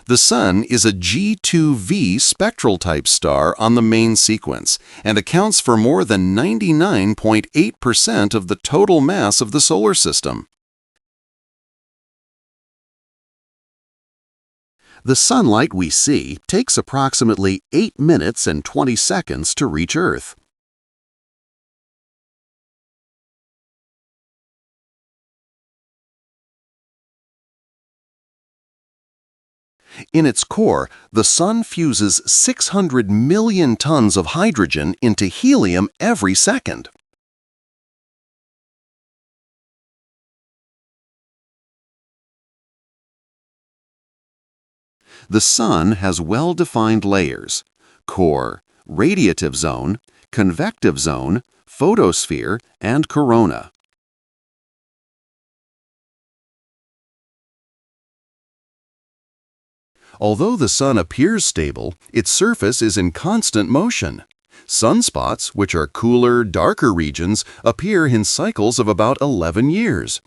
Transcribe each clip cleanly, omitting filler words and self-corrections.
The Sun is a G2V spectral type star on the main sequence and accounts for more than 99.8% of the total mass of the solar system. The sunlight we see takes approximately 8 minutes and 20 seconds to reach Earth. In its core, the Sun fuses 600 million tons of hydrogen into helium every second. The Sun has well-defined layers: core, radiative zone, convective zone, photosphere, and corona. Although the Sun appears stable, its surface is in constant motion. Sunspots, which are cooler, darker regions, appear in cycles of about 11 years.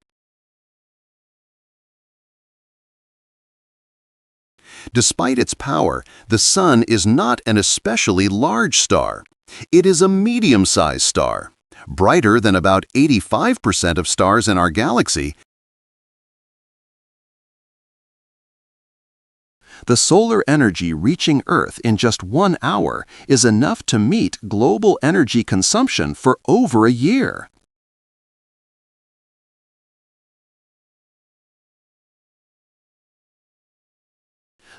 Despite its power, the Sun is not an especially large star. It is a medium-sized star, brighter than about 85% of stars in our galaxy. The solar energy reaching Earth in just 1 hour is enough to meet global energy consumption for over a year.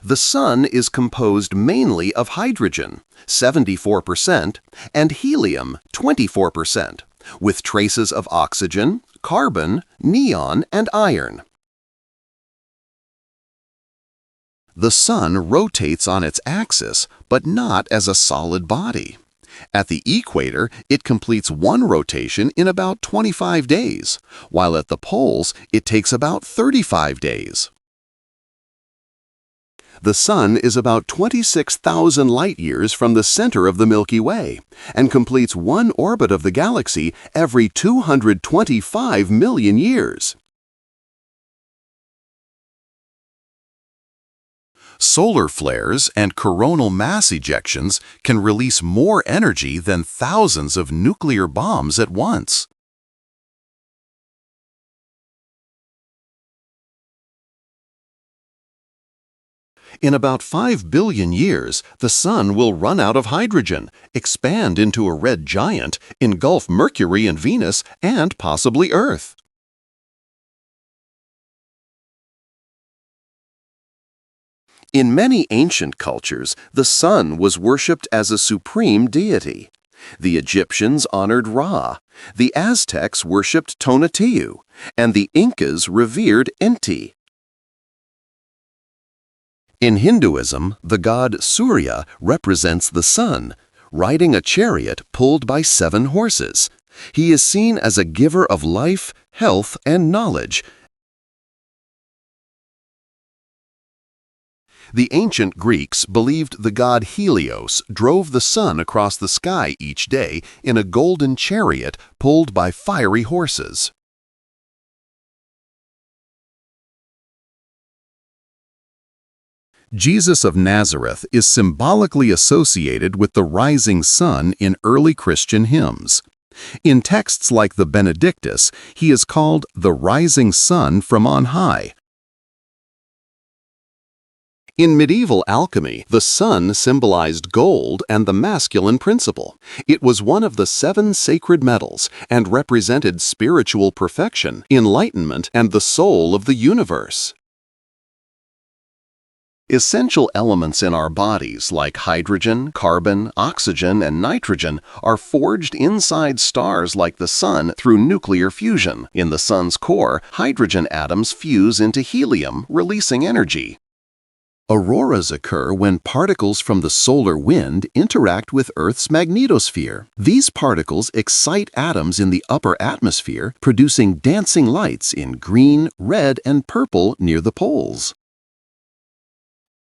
The Sun is composed mainly of hydrogen, 74%, and helium, 24%, with traces of oxygen, carbon, neon, and iron. The Sun rotates on its axis, but not as a solid body. At the equator, it completes one rotation in about 25 days, while at the poles, it takes about 35 days. The Sun is about 26,000 light-years from the center of the Milky Way and completes one orbit of the galaxy every 225 million years. Solar flares and coronal mass ejections can release more energy than thousands of nuclear bombs at once. In about 5 billion years, the Sun will run out of hydrogen, expand into a red giant, engulf Mercury and Venus, and possibly Earth. In many ancient cultures, the Sun was worshipped as a supreme deity. The Egyptians honored Ra, the Aztecs worshipped Tonatiuh, and the Incas revered Inti. In Hinduism, the god Surya represents the Sun, riding a chariot pulled by 7 horses. He is seen as a giver of life, health, and knowledge. The ancient Greeks believed the god Helios drove the Sun across the sky each day in a golden chariot pulled by fiery horses. Jesus of Nazareth is symbolically associated with the rising sun in early Christian hymns. In texts like the Benedictus, he is called the rising sun from on high. In medieval alchemy, the sun symbolized gold and the masculine principle. It was one of the 7 sacred metals and represented spiritual perfection, enlightenment, and the soul of the universe. Essential elements in our bodies like hydrogen, carbon, oxygen, and nitrogen are forged inside stars like the Sun through nuclear fusion. In the Sun's core, hydrogen atoms fuse into helium, releasing energy. Auroras occur when particles from the solar wind interact with Earth's magnetosphere. These particles excite atoms in the upper atmosphere, producing dancing lights in green, red, and purple near the poles.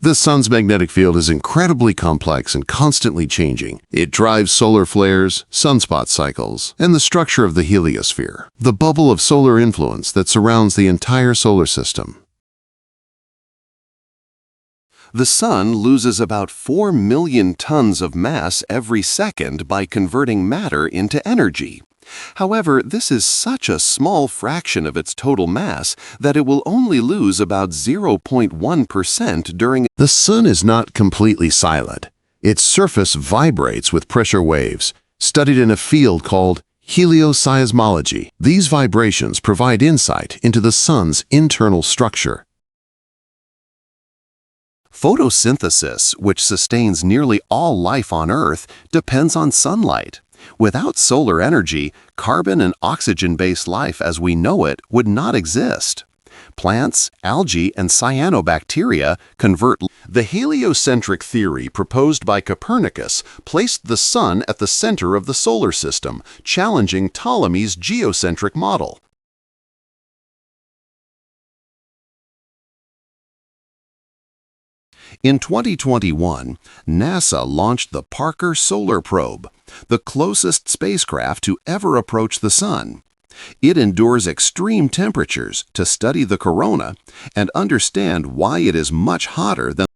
The Sun's magnetic field is incredibly complex and constantly changing. It drives solar flares, sunspot cycles, and the structure of the heliosphere, the bubble of solar influence that surrounds the entire solar system. The Sun loses about 4 million tons of mass every second by converting matter into energy. However, this is such a small fraction of its total mass that it will only lose about 0.1% during. The Sun is not completely silent. Its surface vibrates with pressure waves, studied in a field called Helios. These vibrations provide insight into the Sun's internal structure. Photosynthesis, which sustains nearly all life on Earth, depends on sunlight. Without solar energy, carbon and oxygen-based life as we know it would not exist. Plants, algae, and cyanobacteria convert. The heliocentric theory proposed by Copernicus placed the Sun at the center of the solar system, challenging Ptolemy's geocentric model. In 2021, NASA launched the Parker Solar Probe, the closest spacecraft to ever approach the Sun. It endures extreme temperatures to study the corona and understand why it is much hotter than